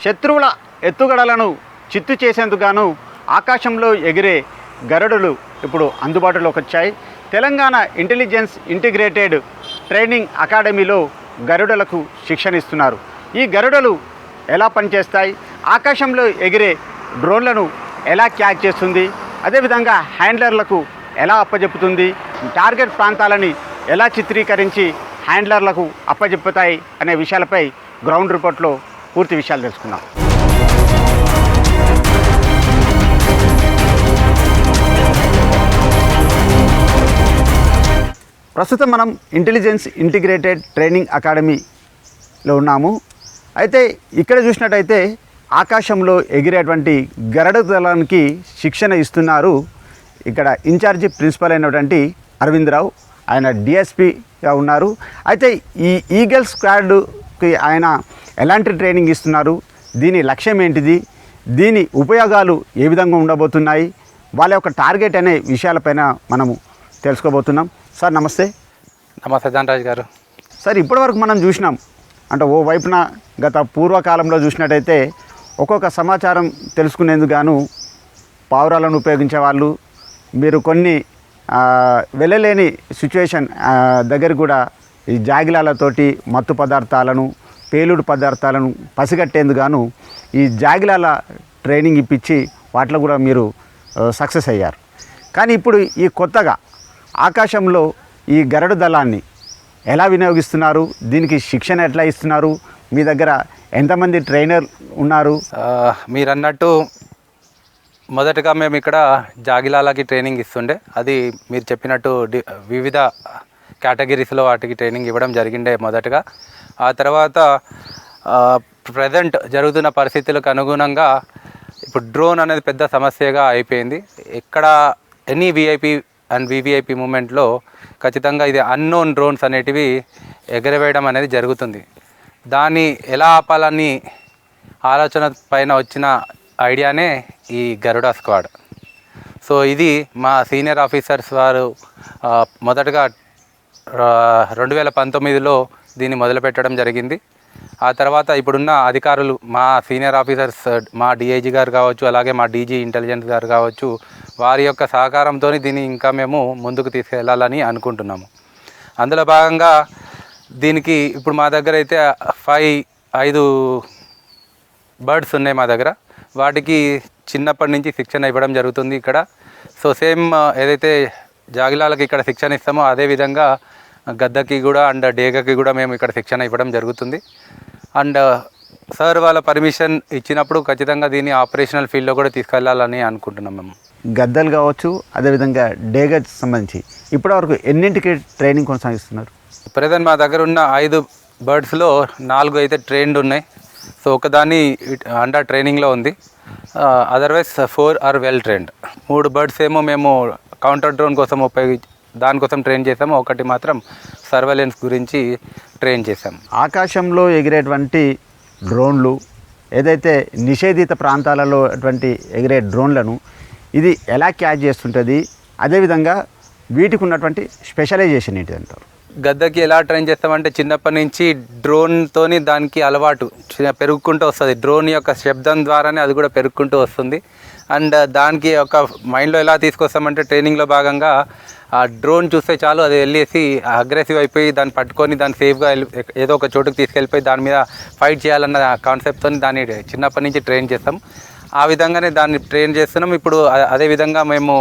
శత్రువుల ఎత్తుగడలను చిత్తు చేసేందుకు గాను ఆకాశంలో ఎగిరే గరుడులు ఇప్పుడు అందుబాటులోకి వచ్చాయి. తెలంగాణ ఇంటెలిజెన్స్ ఇంటిగ్రేటెడ్ ట్రైనింగ్ అకాడమీలో గరుడలకు శిక్షణ ఇస్తున్నారు. ఈ గరుడలు ఎలా పనిచేస్తాయి, ఆకాశంలో ఎగిరే డ్రోన్లను ఎలా క్యాచ్ చేస్తుంది, అదేవిధంగా హ్యాండ్లర్లకు ఎలా అప్పజెప్పుతుంది, టార్గెట్ ప్రాంతాలని ఎలా చిత్రీకరించి హ్యాండ్లర్లకు అప్పజెప్పుతాయి అనే విషయాలపై గ్రౌండ్ రిపోర్ట్లో పూర్తి విషయాలు తెలుసుకుందాం. ప్రస్తుతం మనం ఇంటెలిజెన్స్ ఇంటిగ్రేటెడ్ ట్రైనింగ్ అకాడమీలో ఉన్నాము. అయితే ఇక్కడ చూసినట్టయితే ఆకాశంలో ఎగిరేటువంటి గరుడ దళానికి శిక్షణ ఇస్తున్నారు. ఇక్కడ ఇన్ఛార్జి ప్రిన్సిపల్ అయినటువంటి అరవింద్ రావు, ఆయన డిఎస్పిగా ఉన్నారు. అయితే ఈ ఈగల్ స్క్వాడ్కి ఆయన ఎలాంటి ట్రైనింగ్ ఇస్తున్నారు, దీని లక్ష్యం ఏంటిది, దీని ఉపయోగాలు ఏ విధంగా ఉండబోతున్నాయి, వాళ్ళ యొక్క టార్గెట్ అనే విషయాలపైన మనము తెలుసుకోబోతున్నాం. సార్ నమస్తే. నమస్తే ధనరాజ్ గారు. సార్ ఇప్పటివరకు మనం చూసినాం అంటే ఓ వైపున గత పూర్వకాలంలో చూసినట్టయితే ఒక్కొక్క సమాచారం తెలుసుకునేందుకు గాను పావురాలను ఉపయోగించే వాళ్ళు, మీరు కొన్ని వెళ్ళలేని సిచ్యువేషన్ దగ్గర కూడా ఈ జాగిలాలతోటి మత్తు పదార్థాలను, పేలుడు పదార్థాలను పసిగట్టేందుకు గాను ఈ జాగిలాల ట్రైనింగ్ ఇప్పించి వాటిలో కూడా మీరు సక్సెస్ అయ్యారు. కానీ ఇప్పుడు ఈ కొత్తగా ఆకాశంలో ఈ గరుడ దళాన్ని ఎలా వినియోగిస్తున్నారు, దీనికి శిక్షణ ఎట్లా ఇస్తున్నారు, మీ దగ్గర ఎంతమంది ట్రైనర్ ఉన్నారు? మీరు అన్నట్టు మొదటగా మేము ఇక్కడ జాగిలాలకి ట్రైనింగ్ ఇస్తుండే, అది మీరు చెప్పినట్టు వివిధ కేటగిరీస్లో వాటికి ట్రైనింగ్ ఇవ్వడం జరిగిండే మొదటగా. ఆ తర్వాత ప్రజెంట్ జరుగుతున్న పరిస్థితులకు అనుగుణంగా ఇప్పుడు డ్రోన్ అనేది పెద్ద సమస్యగా అయిపోయింది. ఎక్కడ ఎనీ విఐపి అండ్ వివిఐపి మూమెంట్లో ఖచ్చితంగా ఇది అన్నోన్ డ్రోన్స్ అనేటివి ఎగరవేయడం అనేది జరుగుతుంది. దాన్ని ఎలా ఆపాలని ఆలోచన పైన వచ్చిన ఐడియానే ఈ గరుడ స్క్వాడ్. సో ఇది మా సీనియర్ ఆఫీసర్స్ వారు మొదటగా 2019లో దీన్ని మొదలుపెట్టడం జరిగింది. ఆ తర్వాత ఇప్పుడున్న అధికారులు, మా సీనియర్ ఆఫీసర్స్, మా డిఐజీ గారు కావచ్చు, అలాగే మా డీజీ ఇంటెలిజెన్స్ గారు కావచ్చు, వారి యొక్క సహకారంతో దీన్ని ఇంకా మేము ముందుకు తీసుకెళ్లాలని అనుకుంటున్నాము. అందులో భాగంగా దీనికి ఇప్పుడు మా దగ్గర అయితే 5 బర్డ్స్ ఉన్నాయి మా దగ్గర. వాటికి చిన్నప్పటి నుంచి శిక్షణ ఇవ్వడం జరుగుతుంది ఇక్కడ. సో సేమ్ ఏదైతే జాగిలాలకి ఇక్కడ శిక్షణ ఇస్తామో అదేవిధంగా గద్దకి కూడా అండ్ డేగకి కూడా మేము ఇక్కడ శిక్షణ ఇవ్వడం జరుగుతుంది. అండ్ సార్ వాళ్ళ పర్మిషన్ ఇచ్చినప్పుడు ఖచ్చితంగా దీన్ని ఆపరేషనల్ ఫీల్డ్లో కూడా తీసుకెళ్లాలని అనుకుంటున్నాం మేము. గద్దలు కావచ్చు, అదేవిధంగా డేగకి సంబంధించి ఇప్పటివరకు ఎన్నింటికి ట్రైనింగ్ కొనసాగిస్తున్నారు? ప్రజెంట్ మా దగ్గర ఉన్న 5 బర్డ్స్లో 4 అయితే ట్రైన్డ్ ఉన్నాయి. సో ఒకదాన్ని అండర్ ట్రైనింగ్లో ఉంది. Otherwise 4 are well trained. 3 birds ఏమో మేము కౌంటర్ డ్రోన్ కోసం దానికోసం ట్రైన్ చేసాము, ఒకటి మాత్రం సర్వేలెన్స్ గురించి ట్రైన్ చేసాం. ఆకాశంలో ఎగిరేటువంటి డ్రోన్లు, ఏదైతే నిషేధిత ప్రాంతాలలో అటువంటి ఎగిరే డ్రోన్లను ఇది ఎలా క్యాచ్ చేస్తుంటుంది, అదేవిధంగా వీటికి ఉన్నటువంటి స్పెషలైజేషన్ ఏంటి అంటారు? గద్దకి ఎలా ట్రైన్ చేస్తామంటే చిన్నప్పటి నుంచి డ్రోన్తోని దానికి అలవాటు పెరుగుకుంటూ వస్తుంది. డ్రోన్ యొక్క శబ్దం ద్వారానే అది కూడా పెరుగుకుంటూ వస్తుంది. అండ్ దానికి ఒక మైండ్లో ఎలా తీసుకొస్తామంటే ట్రైనింగ్లో భాగంగా ఆ డ్రోన్ చూస్తే చాలు అది వెళ్ళేసి అగ్రెసివ్ అయిపోయి దాన్ని పట్టుకొని దాన్ని సేఫ్గా ఏదో ఒక చోటుకు తీసుకెళ్ళిపోయి దాని మీద ఫైట్ చేయాలన్న కాన్సెప్ట్తో దాన్ని చిన్నప్పటి నుంచి ట్రైన్ చేస్తాం. ఆ విధంగానే దాన్ని ట్రైన్ చేస్తున్నాం. ఇప్పుడు అదేవిధంగా మేము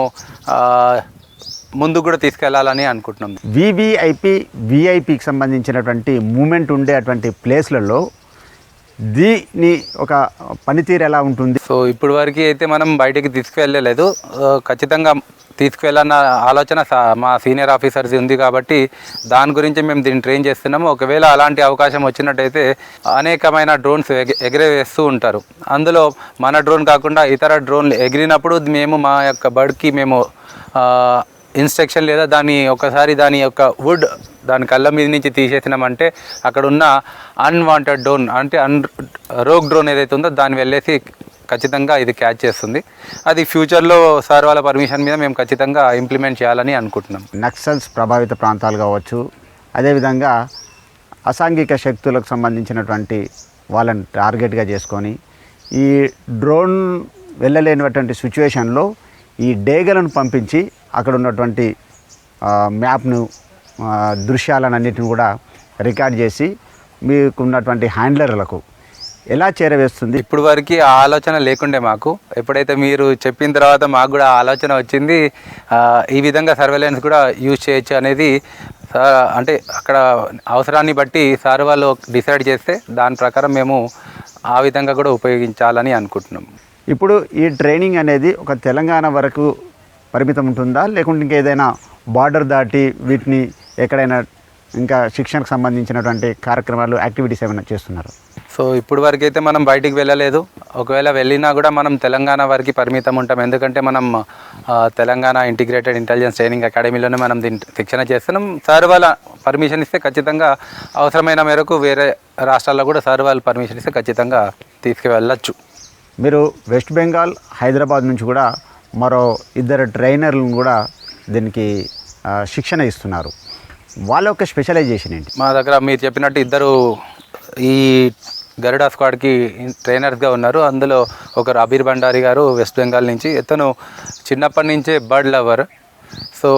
ముందుకు కూడా తీసుకెళ్లాలని అనుకుంటున్నాం. విఐపికి సంబంధించినటువంటి మూమెంట్ ఉండే అటువంటి ప్లేస్లలో దీని ఒక పనితీరు ఎలా ఉంటుంది? సో ఇప్పుడు వరకు అయితే మనం బయటికి తీసుకువెళ్ళలేదు. ఖచ్చితంగా తీసుకువెళ్ళన్న ఆలోచన మా సీనియర్ ఆఫీసర్స్ ఉంది కాబట్టి దాని గురించి మేము దీన్ని ట్రైన్ చేస్తున్నాము. ఒకవేళ అలాంటి అవకాశం వచ్చినట్టయితే అనేకమైన డ్రోన్స్ ఎగిరేవేస్తూ ఉంటారు. అందులో మన డ్రోన్ కాకుండా ఇతర డ్రోన్లు ఎగిరినప్పుడు మేము మా యొక్క బర్డ్కి మేము ఇన్స్ట్రక్షన్ లేదా ఒకసారి దాని యొక్క వుడ్ దాని కళ్ళ మీద నుంచి తీసేసినామంటే అక్కడ ఉన్న అన్వాంటెడ్ డ్రోన్ అంటే రోగ్ డ్రోన్ ఏదైతే ఉందో దాన్ని వెళ్ళేసి ఖచ్చితంగా ఇది క్యాచ్ చేస్తుంది. అది ఫ్యూచర్లో సార్ వాళ్ళ పర్మిషన్ మీద మేము ఖచ్చితంగా ఇంప్లిమెంట్ చేయాలని అనుకుంటున్నాం. నక్సల్స్ ప్రభావిత ప్రాంతాలు కావచ్చు, అదేవిధంగా అసాంఘిక శక్తులకు సంబంధించినటువంటి వాళ్ళని టార్గెట్గా చేసుకొని ఈ డ్రోన్ వెళ్ళలేనటువంటి సిచ్యువేషన్లో ఈ డేగలను పంపించి అక్కడ ఉన్నటువంటి మ్యాప్ను దృశ్యాలన్నిటిని కూడా రికార్డ్ చేసి మీకు ఉన్నటువంటి హ్యాండ్లర్లకు ఎలా చేరవేస్తుంది? ఇప్పుడు వరకు ఆ ఆలోచన లేకుండే మాకు. ఎప్పుడైతే మీరు చెప్పిన తర్వాత మాకు కూడా ఆ ఆలోచన వచ్చింది. ఈ విధంగా సర్వేలెన్స్ కూడా యూజ్ చేయొచ్చు అనేది అంటే అక్కడ అవసరాన్ని బట్టి సార్ వాళ్ళు డిసైడ్ చేస్తే దాని ప్రకారం మేము ఆ విధంగా కూడా ఉపయోగించాలని అనుకుంటున్నాం. ఇప్పుడు ఈ ట్రైనింగ్ అనేది ఒక తెలంగాణ వరకు పరిమితం ఉంటుందా, లేకుంటే ఇంకేదైనా బార్డర్ దాటి వీటిని ఎక్కడైనా ఇంకా శిక్షణకు సంబంధించినటువంటి కార్యక్రమాలు యాక్టివిటీస్ ఏమైనా చేస్తున్నారు? సో ఇప్పుడు వరకు అయితే మనం బయటికి వెళ్ళలేదు. ఒకవేళ వెళ్ళినా కూడా మనం తెలంగాణ వరకు పరిమితం ఉంటాం. ఎందుకంటే మనం తెలంగాణ ఇంటిగ్రేటెడ్ ఇంటెలిజెన్స్ ట్రైనింగ్ అకాడమీలోనే మనం దీన్ని శిక్షణ చేస్తున్నాం. సార్ వాళ్ళ పర్మిషన్ ఇస్తే ఖచ్చితంగా అవసరమైన మేరకు వేరే రాష్ట్రాల్లో కూడా సార్ వాళ్ళు పర్మిషన్ ఇస్తే ఖచ్చితంగా తీసుకువెళ్ళచ్చు. మీరు వెస్ట్ బెంగాల్, హైదరాబాద్ నుంచి కూడా మరో 2 ట్రైనర్లను కూడా దీనికి శిక్షణ ఇస్తున్నారు. వాళ్ళ యొక్క స్పెషలైజేషన్ ఏంటి? మా దగ్గర మీరు చెప్పినట్టు 2 ఈ గరుడా స్క్వాడ్కి ట్రైనర్స్గా ఉన్నారు. అందులో ఒకరు అబీర్ భండారి గారు వెస్ట్ బెంగాల్ నుంచి. ఇతను చిన్నప్పటి నుంచే బర్డ్ లవర్. సో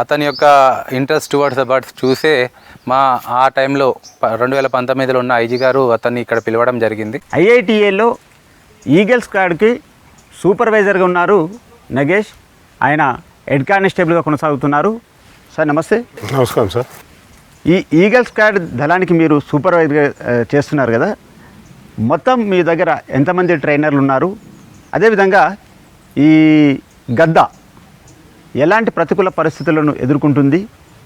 అతని యొక్క ఇంట్రెస్ట్ టువర్డ్స్ ద బర్డ్స్ చూసే ఆ టైంలో 2019లో ఉన్న ఐజీ గారు అతన్ని ఇక్కడ పిలవడం జరిగింది. IITA ఈగల్ స్క్వాడ్కి సూపర్వైజర్గా ఉన్నారు నగేష్. ఆయన హెడ్ కానిస్టేబుల్గా కొనసాగుతున్నారు. సార్ నమస్తే. నమస్కారం సార్. ఈ ఈగల్ స్క్వాడ్ దళానికి మీరు సూపర్వైజర్గా చేస్తున్నారు కదా, మొత్తం మీ దగ్గర ఎంతమంది ట్రైనర్లు ఉన్నారు? అదేవిధంగా ఈ గద్ద ఎలాంటి ప్రతికూల పరిస్థితులను ఎదుర్కొంటుంది?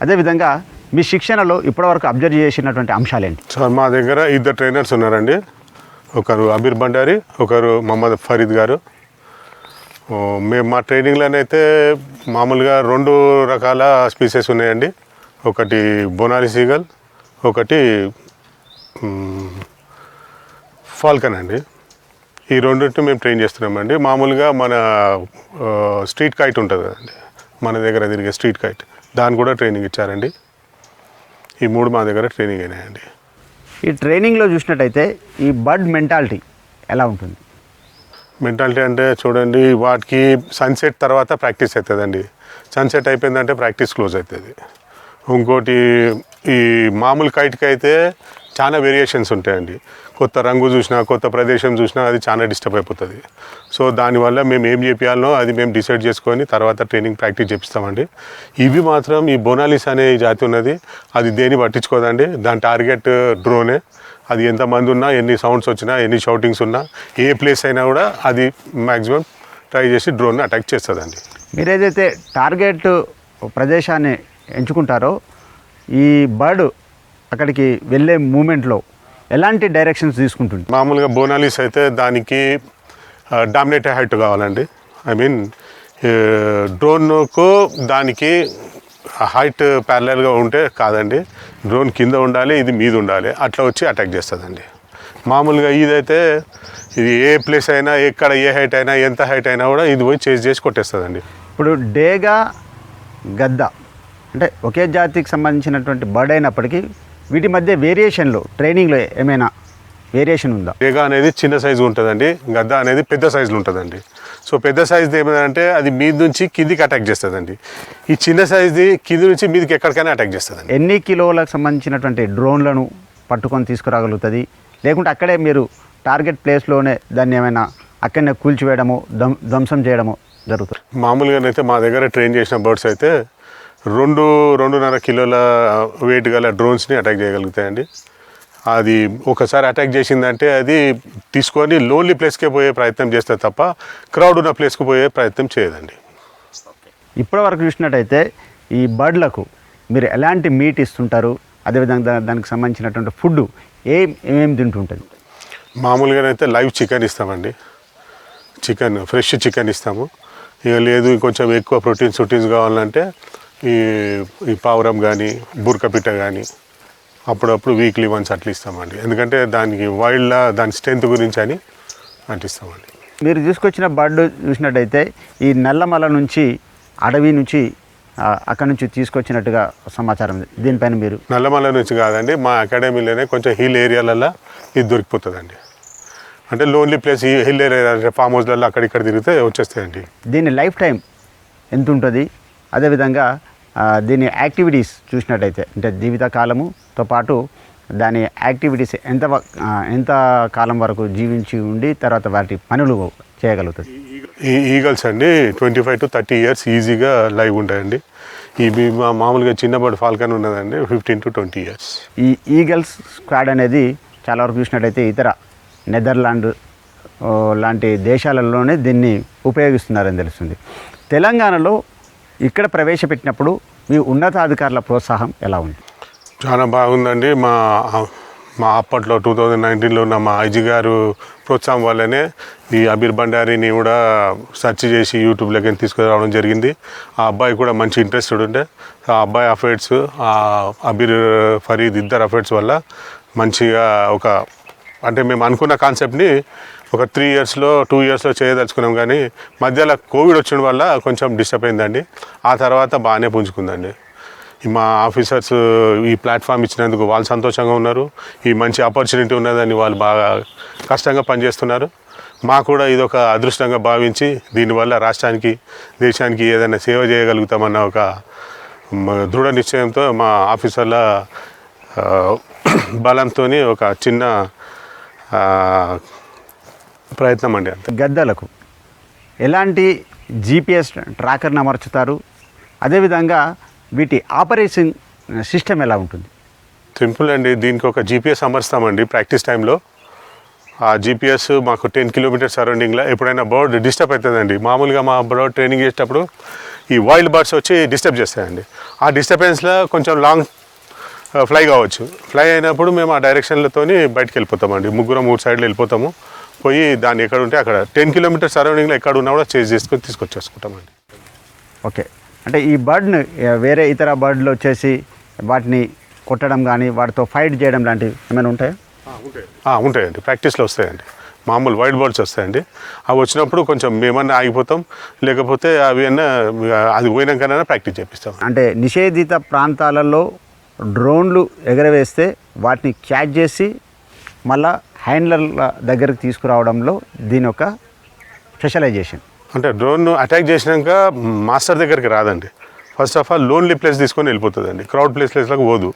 అదేవిధంగా మీ శిక్షణలో ఇప్పటివరకు అబ్జర్వ్ చేసినటువంటి అంశాలేంటి? సార్ మా దగ్గర 2 ట్రైనర్స్ ఉన్నారండి. ఒకరు అబీర్ భండారి, ఒకరు మహమ్మద్ ఫరీద్ గారు. మేము మా ట్రైనింగ్లోనైతే మామూలుగా 2 రకాల స్పీసెస్ ఉన్నాయండి. ఒకటి బోనాలి సీగల్, ఒకటి ఫాల్కన్ అండి. ఈ రెండింటిని మేము ట్రైన్ చేస్తున్నామండి. మామూలుగా మన స్ట్రీట్ కైట్ ఉంటుంది కదండి, మన దగ్గర తిరిగే స్ట్రీట్ కైట్, దాన్ని కూడా ట్రైనింగ్ ఇచ్చారండి. ఈ 3 మా దగ్గర ట్రైనింగ్ అయినాయండి. ఈ ట్రైనింగ్లో చూసినట్టయితే ఈ బర్డ్ మెంటాలిటీ ఎలా ఉంటుంది? మెంటాలిటీ అంటే చూడండి, వాటికి సన్సెట్ తర్వాత ప్రాక్టీస్ అవుతుందండి. సన్సెట్ అయిపోయిందంటే ప్రాక్టీస్ క్లోజ్ అవుతుంది. ఇంకోటి ఈ మామూలు కైట్కి అయితే చాలా వేరియేషన్స్ ఉంటాయండి. కొత్త రంగు చూసినా, కొత్త ప్రదేశం చూసినా అది చాలా డిస్టర్బ్ అయిపోతుంది. సో దానివల్ల మేము ఏం చేయాలనో అది మేము డిసైడ్ చేసుకొని తర్వాత ట్రైనింగ్ ప్రాక్టీస్ చేపిస్తామండి. ఇవి మాత్రం ఈ బోనాలిస్ అనే జాతి ఉన్నది, అది దేని పట్టించుకోదండి. దాని టార్గెట్ డ్రోనే. అది ఎంతమంది ఉన్నా, ఎన్ని సౌండ్స్ వచ్చినా, ఎన్ని షౌటింగ్స్ ఉన్నా, ఏ ప్లేస్ అయినా కూడా అది మ్యాక్సిమం ట్రై చేసి డ్రోన్ని అటాక్ చేస్తుందండి. మీరు ఏదైతే టార్గెట్ ప్రదేశాన్ని ఎంచుకుంటారో ఈ బర్డ్ అక్కడికి వెళ్ళే మూమెంట్లో ఎలాంటి డైరెక్షన్స్ తీసుకుంటుంది? మామూలుగా బోనాలిస్ అయితే దానికి డామినేటెడ్ హైట్ కావాలండి. ఐ మీన్ డ్రోన్కు దానికి హైట్ ప్యారలల్గా ఉంటే కాదండి, డ్రోన్ కింద ఉండాలి, ఇది మీద ఉండాలి, అట్లా వచ్చి అటాక్ చేస్తుందండి. మామూలుగా ఇదైతే ఇది ఏ ప్లేస్ అయినా, ఎక్కడ ఏ హైట్ అయినా, ఎంత హైట్ అయినా కూడా ఇది పోయి చేసి చేసి కొట్టేస్తుందండి. ఇప్పుడు డేగా గద్ద అంటే ఒకే జాతికి సంబంధించినటువంటి బర్డ్ అయినప్పటికీ వీటి మధ్య వేరియేషన్లో ట్రైనింగ్లో ఏమైనా వేరియేషన్ ఉందా? డేగా అనేది చిన్న సైజు ఉంటుందండి, గద్ద అనేది పెద్ద సైజులో ఉంటుందండి. సో పెద్ద సైజుది ఏమైందంటే అది మీద నుంచి కిందికి అటాక్ చేస్తుందండి. ఈ చిన్న సైజుది కింది నుంచి మీదకి ఎక్కడికైనా అటాక్ చేస్తుందండి. ఎన్ని కిలోలకు సంబంధించినటువంటి డ్రోన్లను పట్టుకొని తీసుకురాగలుగుతుంది, లేకుంటే అక్కడే మీరు టార్గెట్ ప్లేస్లోనే దాన్ని ఏమైనా అక్కడనే కూల్చివేయడము, ధ్వంసం చేయడము జరుగుతుంది? మామూలుగానైతే మా దగ్గర ట్రైన్ చేసిన బర్డ్స్ అయితే 2-2.5 కిలోల వెయిట్ గల డ్రోన్స్ని అటాక్ చేయగలుగుతాయండి. అది ఒకసారి అటాక్ చేసిందంటే అది తీసుకొని లోన్లీ ప్లేస్కే పోయే ప్రయత్నం చేస్తే తప్ప క్రౌడ్ ఉన్న ప్లేస్కి పోయే ప్రయత్నం చేయదండి. ఇప్పటివరకు చూసినట్టయితే ఈ బర్డ్లకు మీరు ఎలాంటి మీట్ ఇస్తుంటారు? అదేవిధంగా దానికి సంబంధించినటువంటి ఫుడ్ ఏమేమి తింటుంటుంది? మామూలుగానైతే లైవ్ చికెన్ ఇస్తామండి. ఫ్రెష్ చికెన్ ఇస్తాము. ఇక లేదు కొంచెం ఎక్కువ ప్రోటీన్స్ కావాలంటే ఈ పావురం కానీ, బుర్కపిట్ట కానీ అప్పుడప్పుడు వీక్లీ వన్స్ అట్లా ఇస్తామండి. ఎందుకంటే దానికి వైల్డ్ దాని స్ట్రెంత్ గురించి అని అంటిస్తామండి. మీరు తీసుకొచ్చిన బర్డ్ చూసినట్టయితే ఈ నల్లమల నుంచి, అడవి నుంచి, అక్కడ నుంచి తీసుకొచ్చినట్టుగా సమాచారం ఉంది. దీనిపైన మీరు? నల్లమల నుంచి కాదండి, మా అకాడమీలోనే కొంచెం హిల్ ఏరియాలలో ఇది దొరికిపోతుందండి. అంటే లోన్లీ ప్లేస్ ఈ హిల్ ఏరియా ఫామ్ హౌస్లలో అక్కడిక్కడ తిరిగితే వచ్చేస్తాయండి. దీని లైఫ్ టైం ఎంత ఉంటుంది? అదేవిధంగా దీని యాక్టివిటీస్ చూసినట్టయితే అంటే జీవిత కాలముతో పాటు దాని యాక్టివిటీస్ ఎంత కాలం వరకు జీవించి ఉండి తర్వాత వాటి పనులు చేయగలుగుతుంది? ఈ ఈగల్స్ అండి 25 to 30 years ఈజీగా లైవ్ ఉంటాయండి. ఈ మామూలుగా చిన్నపాటి ఫాల్కన్ ఉన్నదండి 15 to 20 years. ఈ ఈగల్స్ స్క్వాడ్ అనేది చాలా వరకు చూసినట్టయితే ఇతర నెదర్లాండ్ లాంటి దేశాలలోనే దీన్ని ఉపయోగిస్తున్నారని తెలుస్తుంది. తెలంగాణలో ఇక్కడ ప్రవేశపెట్టినప్పుడు మీ ఉన్నతాధికారుల ప్రోత్సాహం ఎలా ఉంది? చాలా బాగుందండి. మా అప్పట్లో 2019లో ఉన్న మా ఐజీ గారు ప్రోత్సాహం వల్లనే ఈ అబీర్ బండారీని కూడా సెర్చ్ చేసి యూట్యూబ్లోకి తీసుకురావడం జరిగింది. ఆ అబ్బాయి కూడా మంచి ఇంట్రెస్టెడ్ ఉండే. ఆ అబ్బాయి అఫైర్స్, అబీర్ ఫరీద్ ఇద్దరు అఫైర్స్ వల్ల మంచిగా అంటే మేము అనుకున్న కాన్సెప్ట్ని ఒక 2 yearsలో చేయదలుచుకున్నాం. కానీ మధ్యలో కోవిడ్ వచ్చిన వల్ల కొంచెం డిస్టర్బ్ అయిందండి. ఆ తర్వాత బాగానే పుంజుకుందండి. మా ఆఫీసర్స్ ఈ ప్లాట్ఫామ్ ఇచ్చినందుకు వాళ్ళు సంతోషంగా ఉన్నారు. ఈ మంచి ఆపర్చునిటీ ఉన్నదని వాళ్ళు బాగా కష్టంగా పనిచేస్తున్నారు. మాకు కూడా ఇది ఒక అదృష్టంగా భావించి దీనివల్ల రాష్ట్రానికి, దేశానికి ఏదైనా సేవ చేయగలుగుతామన్న ఒక దృఢ నిశ్చయంతో మా ఆఫీసర్ల బలంతో ఒక చిన్న ప్రయత్నం అండి. అంతే. గద్దలకు ఎలాంటి GPS ట్రాకర్ని అమర్చుతారు? అదేవిధంగా వీటి ఆపరేషన్ సిస్టమ్ ఎలా ఉంటుంది? సింపుల్ అండి. దీనికి ఒక GPS అమర్స్తామండి ప్రాక్టీస్ టైంలో. ఆ GPS మాకు 10 kilometers సరౌండింగ్లో ఎప్పుడైనా బర్డ్ డిస్టర్బ్ అవుతుందండి. మామూలుగా మా బర్డ్ ట్రైనింగ్ చేసేటప్పుడు ఈ వైల్డ్ బర్డ్స్ వచ్చి డిస్టర్బ్ చేస్తాయండి. ఆ డిస్టర్బెన్స్లో కొంచెం లాంగ్ ఫ్లై కావచ్చు. ఫ్లై అయినప్పుడు మేము ఆ డైరెక్షన్లతో బయటకు వెళ్ళిపోతామండి. 3 సైడ్లు వెళ్ళిపోతాము. పోయి దాన్ని ఎక్కడ ఉంటే అక్కడ 10 kilometers సరౌండింగ్లో ఎక్కడ ఉన్నా కూడా చేజ్ చేసుకొని తీసుకొచ్చేసుకుంటామండి. ఓకే. అంటే ఈ బర్డ్ని వేరే ఇతర బర్డ్లు వచ్చేసి వాటిని కొట్టడం కానీ వాటితో ఫైట్ చేయడం లాంటివి ఏమైనా ఉంటాయా? ఉంటాయండి. ప్రాక్టీస్లో వస్తాయండి. మామూలు వైల్డ్ బర్డ్స్ వస్తాయండి. అవి వచ్చినప్పుడు కొంచెం మేమన్నా ఆగిపోతాం, లేకపోతే అవి అన్నా అది పోయినాకైనా ప్రాక్టీస్ చేపిస్తాం. అంటే నిషేధిత ప్రాంతాలలో డ్రోన్లు ఎగరవేస్తే వాటిని క్యాచ్ చేసి మళ్ళా హ్యాండ్లర్ల దగ్గరికి తీసుకురావడంలో దీని యొక్క స్పెషలైజేషన్. అంటే డ్రోన్ అటాక్ చేసినాక మాస్టర్ దగ్గరికి రాదండి. First of all lonely place తీసుకొని వెళ్ళిపోతుందండి. క్రౌడ్ ప్లేస్లకు పోదు.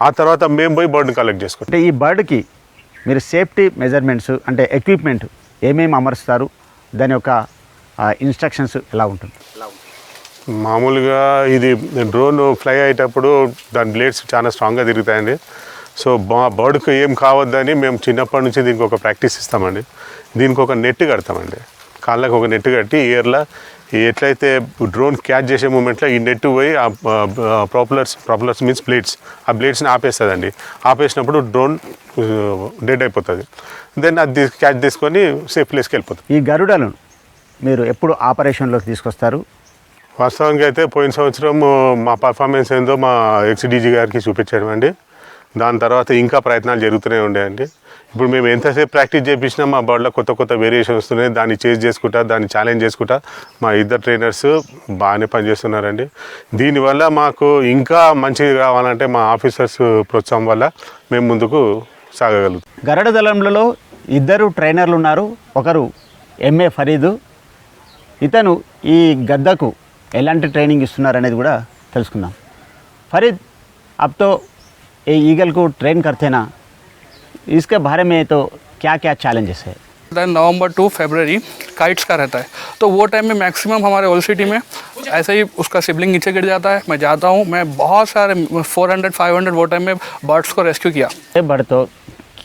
ఆ తర్వాత మేము పోయి బర్డ్ని కలెక్ట్ చేసుకుంటాం. అంటే ఈ బర్డ్కి మీరు సేఫ్టీ మెజర్మెంట్స్ అంటే ఎక్విప్మెంట్ ఏమేమి అమరుస్తారు? దాని యొక్క ఇన్స్ట్రక్షన్స్ ఎలా ఉంటుంది? మామూలుగా ఇది డ్రోన్ ఫ్లై అయ్యేటప్పుడు దాని బ్లేడ్స్ చాలా స్ట్రాంగ్గా తిరుగుతాయండి. సో బర్డ్కి ఏం కావద్దని మేము చిన్నప్పటి నుంచి దీనికి ఒక ప్రాక్టీస్ ఇస్తామండి. దీనికి ఒక నెట్ కడతామండి. కాళ్ళకు ఒక నెట్ కట్టి ఇయర్లో ఎట్లయితే డ్రోన్ క్యాచ్ చేసే మూమెంట్లో ఈ నెట్ పోయి ఆ ప్రాపులర్స్ మీన్స్ బ్లేడ్స్, ఆ బ్లేడ్స్ని ఆపేస్తుందండి. ఆపేసినప్పుడు డ్రోన్ డెడ్ అయిపోతుంది. దెన్ అది క్యాచ్ తీసుకొని సేఫ్ ప్లేస్కి వెళ్ళిపోతుంది. ఈ గరుడలను మీరు ఎప్పుడు ఆపరేషన్లోకి తీసుకొస్తారు? వాస్తవానికి అయితే పోయిన సంవత్సరం మా పర్ఫార్మెన్స్ ఏందో మా ఎక్స్డీజీ గారికి చూపించామండి. దాని తర్వాత ఇంకా ప్రయత్నాలు జరుగుతూనే ఉండేయండి. ఇప్పుడు మేము ఎంతసేపు ప్రాక్టీస్ చేయించినా మా బర్డ్లో కొత్త వేరియేషన్ వస్తున్నాయి. దాన్ని చేజ్ చేసుకుంటా, దాన్ని ఛాలెంజ్ చేసుకుంటా మా ఇద్దరు ట్రైనర్స్ బాగానే పనిచేస్తున్నారండి. దీనివల్ల మాకు ఇంకా మంచిగా కావాలంటే మా ఆఫీసర్స్ ప్రోత్సాహం వల్ల మేము ముందుకు సాగగలుగుతాం. గరుడ దళంలో 2 ట్రైనర్లు ఉన్నారు. ఒకరు MA ఫరీదు. ఇతను ఈ గద్దకు ఎలాంటి ట్రైనింగ్ ఇస్తున్నారు అనేది కూడా తెలుసుకుందాం. फरीद अब तो ये ईगल को ट्रेन करते ना, इसके बारे में तो क्या क्या चैलेंजेस है? नवंबर टू फरवरी काइट्स का रहता है, तो वो टाइम में मैक्सिमम हमारे ओल्ड सिटी में ऐसे ही उसका सिबलिंग नीचे गिर जाता है। मैं जाता हूँ, मैं बहुत सारे 400-500 वो टाइम में बर्ड्स को रेस्क्यू किया। ये बर्ड तो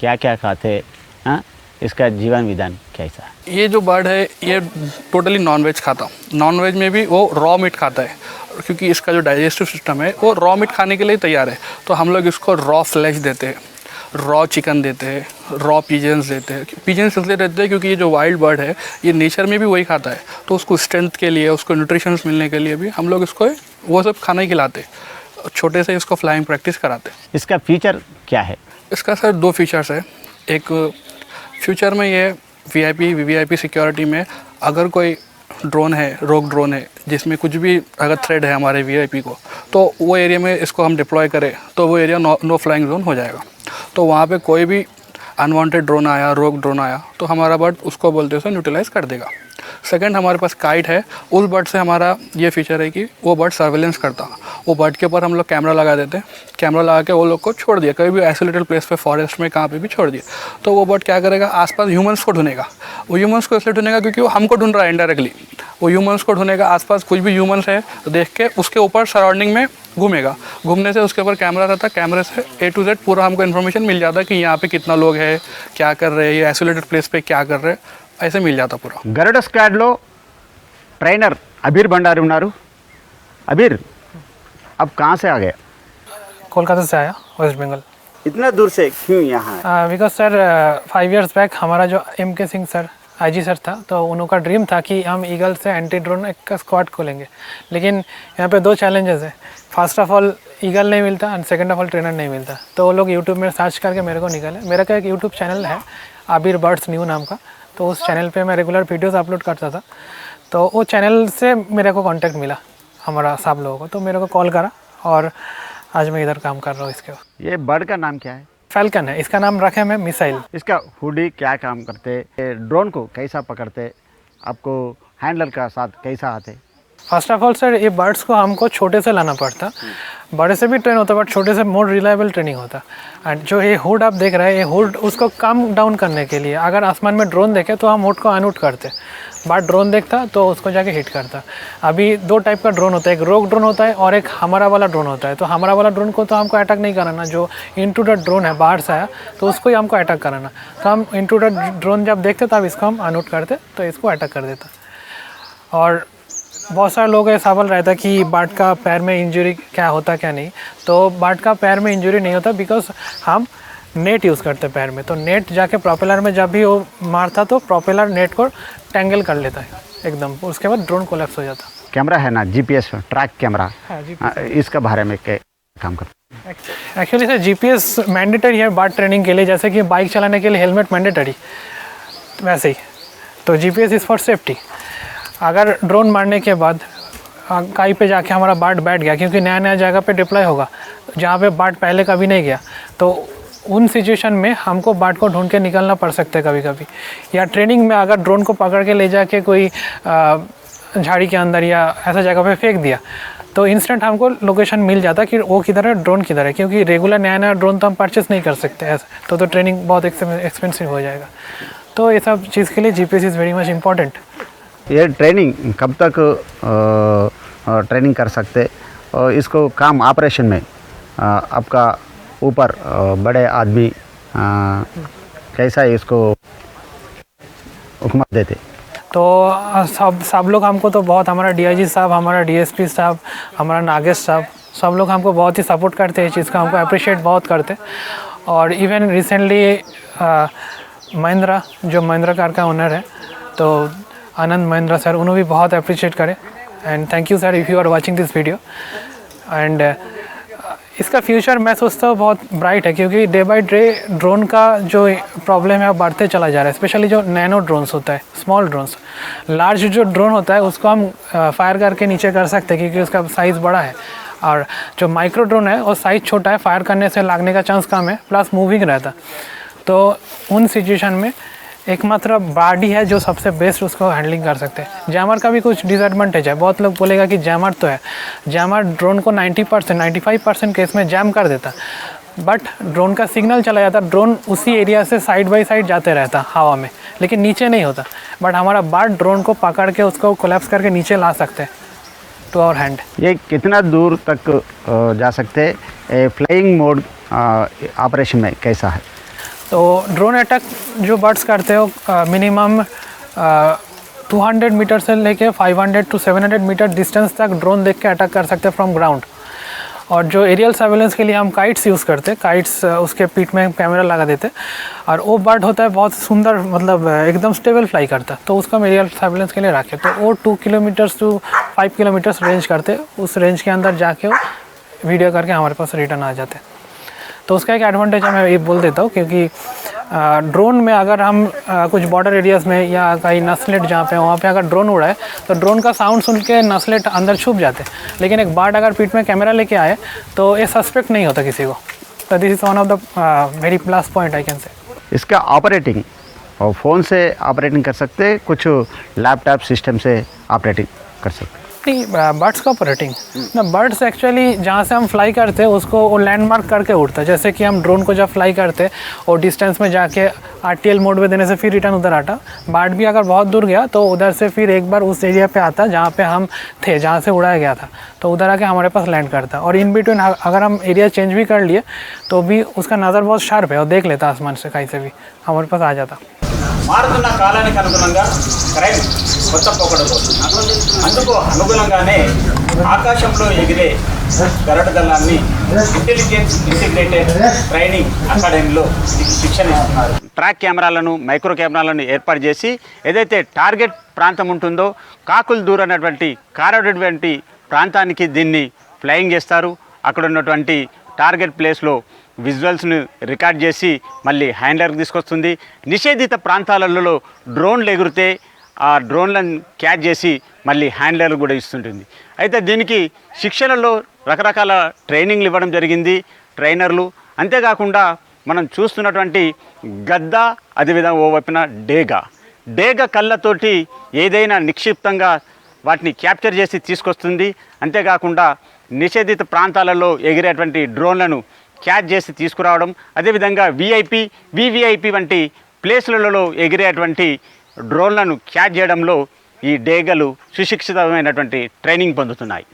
क्या क्या खाते हैं, इसका जीवन विधान कैसा है? ये जो बर्ड है ये टोटली नॉनवेज खाता, नॉनवेज में भी वो रॉ मीट खाता है, क्योंकि इसका जो डाइजेस्टिव सिस्टम है वो रॉ मीट खाने के लिए तैयार है। तो हम लोग इसको रॉ फ्लैश देते हैं, रॉ चिकन देते हैं, रॉ पिजन्स देते हैं। पिजन्स इसलिए देते हैं क्योंकि ये जो वाइल्ड बर्ड है ये नेचर में भी वही खाता है, तो उसको स्ट्रेंथ के लिए, उसको न्यूट्रिशंस मिलने के लिए भी हम लोग इसको वो सब खाना ही खिलाते, छोटे से इसको फ्लाइंग प्रैक्टिस कराते। इसका फीचर क्या है? इसका सर 2 फीचर्स है। एक फ्यूचर में ये वीवीआईपी सिक्योरिटी में अगर कोई ड्रोन है, रोग ड्रोन है, जिसमें कुछ भी अगर थ्रेड है हमारे वीआईपी को, तो वो एरिया में इसको हम डिप्लॉय करें तो वो एरिया नो फ्लाइंग जोन हो जाएगा। तो वहाँ पे कोई भी अनवांटेड ड्रोन आया, रोग ड्रोन आया, तो हमारा बर्ड उसको बोलते हैं न्यूट्रलाइज कर देगा। सेकंड, हमारे पास काइट है, उस बर्ड से हमारा ये फीचर है कि वो बर्ड सर्वेलेंस करता। वो बर्ड के ऊपर हम लोग कैमरा लगा देते हैं, कैमरा लगा के वो लोग को छोड़ दिया, कहीं भी आइसोलेटेड प्लेस पे, फॉरेस्ट में कहाँ पे भी छोड़ दिया, तो वो बर्ड क्या करेगा, आसपास ह्यूमंस को ढूंढेगा। वो ह्यूमंस को इसलिए ढूंढेगा क्योंकि वो हमको ढूंढ रहा है इनडायरेक्टली। वो ह्यूमंस को ढूंढेगा, आसपास कुछ भी ह्यूमंस है तो देख के उसके ऊपर सराउंडिंग में घूमेगा। घूमने से उसके ऊपर कैमरा रहता है, कैमरे से A to Z पूरा हमको इन्फॉर्मेशन मिल जाता है कि यहाँ पे कितना लोग है, क्या कर रहे हैं, ये आइसोलेटेड प्लेस पे क्या कर रहे हैं, ऐसे मिल जाता पूरा। గరుడ స్క్వాడ్లో ट्रेनर अबीर भंडारी उన్నారు। अबीर, अब कहाँ से आ गए? कोलकाता से आया, वेस्ट बंगाल। इतना दूर से क्यों यहाँ है? बिकॉज सर 5 years बैक हमारा जो MK Singh sir IG sir था, तो उनका ड्रीम था कि हम ईगल से एंटी ड्रोन एक का स्क्वाड खोलेंगे। लेकिन यहाँ पे 2 challenges है। फर्स्ट ऑफ ऑल ईगल नहीं मिलता and second of all trainer नहीं मिलता। तो वो लोग यूट्यूब में सर्च करके मेरे को निकाले। मेरा का एक यूट्यूब चैनल है आबिर बर्ड्स न्यू नाम का, तो उस चैनल पे मैं रेगुलर वीडियोस अपलोड करता था। तो वो चैनल से मेरे को कांटेक्ट मिला हमारा सब लोगों को, तो मेरे को कॉल करा और आज मैं इधर काम कर रहा हूँ इसके। ये बर्ड का नाम क्या है? फैल्कन है, इसका नाम रखे मैं मिसाइल। इसका हुडी क्या काम करते? ये ड्रोन को कैसा पकड़ते? आपको हैंडलर का साथ कैसा आते? फर्स्ट ऑफ ऑल सर, ये बर्ड्स को हमको छोटे से लाना पड़ता। बड़े से भी ट्रेन होता बट छोटे से मोर रिलायबल ट्रेनिंग होता। एंड जो ये हुड आप देख रहे हैं, ये हुड उसको कम डाउन करने के लिए, अगर आसमान में ड्रोन देखे तो हम हुड को अनहुड करते, बट ड्रोन देखता तो उसको जाके हिट करता। अभी 2 टाइप का ड्रोन होता है, एक रोग ड्रोन होता है और एक हमारा वाला ड्रोन होता है। तो हमारा वाला ड्रोन को तो हमको अटैक नहीं कराना, जो इंट्रूडर ड्रोन है बाहर से आया तो उसको ही हमको अटैक कराना। तो हम इंट्रूडर ड्रोन जब देखते तब इसको हम अनहुड करते, तो इसको अटैक कर देता। और बहुत सारे लोग ऐसा सवाल रहता कि बर्ड का पैर में इंजरी क्या होता क्या नहीं। तो बर्ड का पैर में इंजरी नहीं होता बिकॉज हम नेट यूज़ करते पैर में। तो नेट जाके प्रोपेलर में जब भी वो मारता तो प्रोपेलर नेट को टैंगल कर लेता है एकदम, उसके बाद ड्रोन कोलैप्स हो जाता। कैमरा है ना, GPS ट्रैक कैमरा, हाँ जी। इसका बारे में क्या काम करते? एक्चुअली सर GPS मैंडेटरी है बर्ड ट्रेनिंग के लिए, जैसे कि बाइक चलाने के लिए हेलमेट मैंडेटरी, वैसे ही। तो GPS इज़ फॉर सेफ्टी। अगर ड्रोन मारने के बाद कहीं पे जाके हमारा बर्ड बैठ गया, क्योंकि नया नया जगह पे डिप्लॉय होगा जहाँ पे बर्ड पहले कभी नहीं गया, तो उन सिचुएशन में हमको बर्ड को ढूंढ के निकलना पड़ सकता है कभी कभी। या ट्रेनिंग में अगर ड्रोन को पकड़ के ले जाके कोई झाड़ी के अंदर या ऐसा जगह पे फेंक दिया तो इंस्टेंट हमको लोकेशन मिल जाता कि वो किधर है, ड्रोन किधर है। क्योंकि रेगुलर नया नया ड्रोन तो हम परचेस नहीं कर सकते ऐसे, तो ट्रेनिंग बहुत एक्सपेंसिव हो जाएगा। तो ये सब चीज़ के लिए GPS is very much important. ये ट्रेनिंग कब तक ट्रेनिंग कर सकते? और इसको काम ऑपरेशन में आपका ऊपर बड़े आदमी कैसा इसको हुक्म देते? तो सब लोग हमको तो बहुत, हमारा DIG साहब, हमारा DSP साहब, हमारा नागेश साहब, सब लोग हमको बहुत ही सपोर्ट करते हैं इस चीज़ का, हमको अप्रिशिएट बहुत करते। और इवन रिसेंटली महिंद्रा, जो महिंद्रा कार का ओनर है, तो आनंद महिंद्रा सर, उन्होंने भी बहुत अप्रिशिएट करे। And thank you sir if you are watching this video. And इसका फ्यूचर मैं सोचता हूँ बहुत ब्राइट है, क्योंकि डे बाई डे ड्रोन का जो प्रॉब्लम है वो बढ़ते चला जा रहा है। स्पेशली जो नैनो ड्रोन्स होता है, स्मॉल ड्रोन्स। लार्ज जो ड्रोन होता है उसको हम फायर करके नीचे कर सकते हैं क्योंकि उसका साइज़ बड़ा है, और जो माइक्रो ड्रोन है वो साइज़ छोटा है, फायर करने से लागने का चांस कम है, प्लस मूविंग रहता। तो उन सिचुएशन में एकमात्र बॉडी है जो सबसे बेस्ट उसको हैंडलिंग कर सकते हैं। जैमर का भी कुछ डिसएडवांटेज है। बहुत लोग बोलेगा कि जैमर तो है, जैमर ड्रोन को 90% 95% केस में जैम कर देता, बट ड्रोन का सिग्नल चला जाता, ड्रोन उसी एरिया से साइड बाय साइड जाते रहता हवा में, लेकिन नीचे नहीं होता। बट हमारा बर्ड ड्रोन को पकड़ के उसको कोलैप्स करके नीचे ला सकते हैं टू आवर हैंड। ये कितना दूर तक जा सकते? फ्लाइंग मोड ऑपरेशन में कैसा है? तो ड्रोन अटैक जो बर्ड्स करते हो मिनिमम 200 मीटर से लेके 500 to 700 मीटर डिस्टेंस तक ड्रोन देख के अटैक कर सकते हैं फ्रॉम ग्राउंड। और जो एरियल सर्वेलेंस के लिए हम काइट्स यूज़ करते हैं, काइट्स उसके पीठ में कैमरा लगा देते, और वो बर्ड होता है बहुत सुंदर, मतलब एकदम स्टेबल फ्लाई करता है, तो उसको हम एरियल सर्वेलेंस के लिए रखे। तो वो 2 किलोमीटर्स to 5 किलोमीटर्स रेंज करते, उस रेंज के अंदर जाके वो वीडियो करके हमारे पास रिटर्न आ जाते। तो उसका एक एडवांटेज है, मैं ये बोल देता हूँ, क्योंकि ड्रोन में अगर हम कुछ बॉर्डर एरियाज़ में या कहीं नस्लेट जहाँ पे वहाँ पे अगर ड्रोन उड़ाए तो ड्रोन का साउंड सुन के नस्लेट अंदर छुप जाते, लेकिन एक बर्ड अगर पीठ में कैमरा लेके आए तो ये सस्पेक्ट नहीं होता किसी को। तो this is one of the very plus point I can say. इसका ऑपरेटिंग और फ़ोन से ऑपरेटिंग कर सकते, कुछ लैपटॉप सिस्टम से ऑपरेटिंग कर सकते। नहीं, बर्ड्स का ऑपरेटिंग ना, बर्ड्स एक्चुअली जहाँ से हम फ्लाई करते हैं उसको वो लैंडमार्क करके उड़ता है। जैसे कि हम ड्रोन को जब फ्लाई करते हैं और डिस्टेंस में जाके RTL मोड में देने से फिर रिटर्न उधर आता, बर्ड भी अगर बहुत दूर गया तो उधर से फिर एक बार उस एरिया पे आता जहाँ पे हम थे, जहाँ से उड़ाया गया था, तो उधर आके हमारे पास लैंड करता। और इन बिटवीन अगर हम एरिया चेंज भी कर लिए तो भी उसका नज़र बहुत शार्प है और देख लेता आसमान से कहीं से भी हमारे पास आ जाता। మారుతున్న కాలానికి అనుగుణంగా క్రైమ్ కొత్త పోకడబోతుంది. అందుకు అనుగుణంగానే ఆకాశంలో ఎగిరే గరుడ దళాన్ని ఇంటెలిజెన్స్ ఇంటిగ్రేటెడ్ ట్రైనింగ్ అకాడమీలో శిక్షణ ఇస్తున్నారు. ట్రాక్ కెమెరాలను, మైక్రో కెమెరాలను ఏర్పాటు చేసి ఏదైతే టార్గెట్ ప్రాంతం ఉంటుందో కాకులు దూరనటువంటి కారటువంటి ప్రాంతానికి దీన్ని ఫ్లయింగ్ చేస్తారు. అక్కడ ఉన్నటువంటి టార్గెట్ ప్లేస్లో విజువల్స్ను రికార్డ్ చేసి మళ్ళీ హ్యాండ్లర్కి తీసుకొస్తుంది. నిషేధిత ప్రాంతాలలో డ్రోన్లు ఎగిరితే ఆ డ్రోన్లను క్యాచ్ చేసి మళ్ళీ హ్యాండ్లర్ కూడా ఇస్తుంటుంది. అయితే దీనికి శిక్షణలో రకరకాల ట్రైనింగ్లు ఇవ్వడం జరిగింది ట్రైనర్లు. అంతేకాకుండా మనం చూస్తున్నటువంటి గద్ద, అదేవిధంగా ఓ వైపున డేగ కళ్ళతోటి ఏదైనా నిక్షిప్తంగా వాటిని క్యాప్చర్ చేసి తీసుకొస్తుంది. అంతేకాకుండా నిషేధిత ప్రాంతాలలో ఎగిరేటువంటి డ్రోన్లను క్యాచ్ చేసి తీసుకురావడం, అదేవిధంగా VVIP వంటి ప్లేసులలో ఎగిరేటువంటి డ్రోన్లను క్యాచ్ చేయడంలో ఈ డేగలు సుశిక్షితమైనటువంటి ట్రైనింగ్ పొందుతున్నాయి.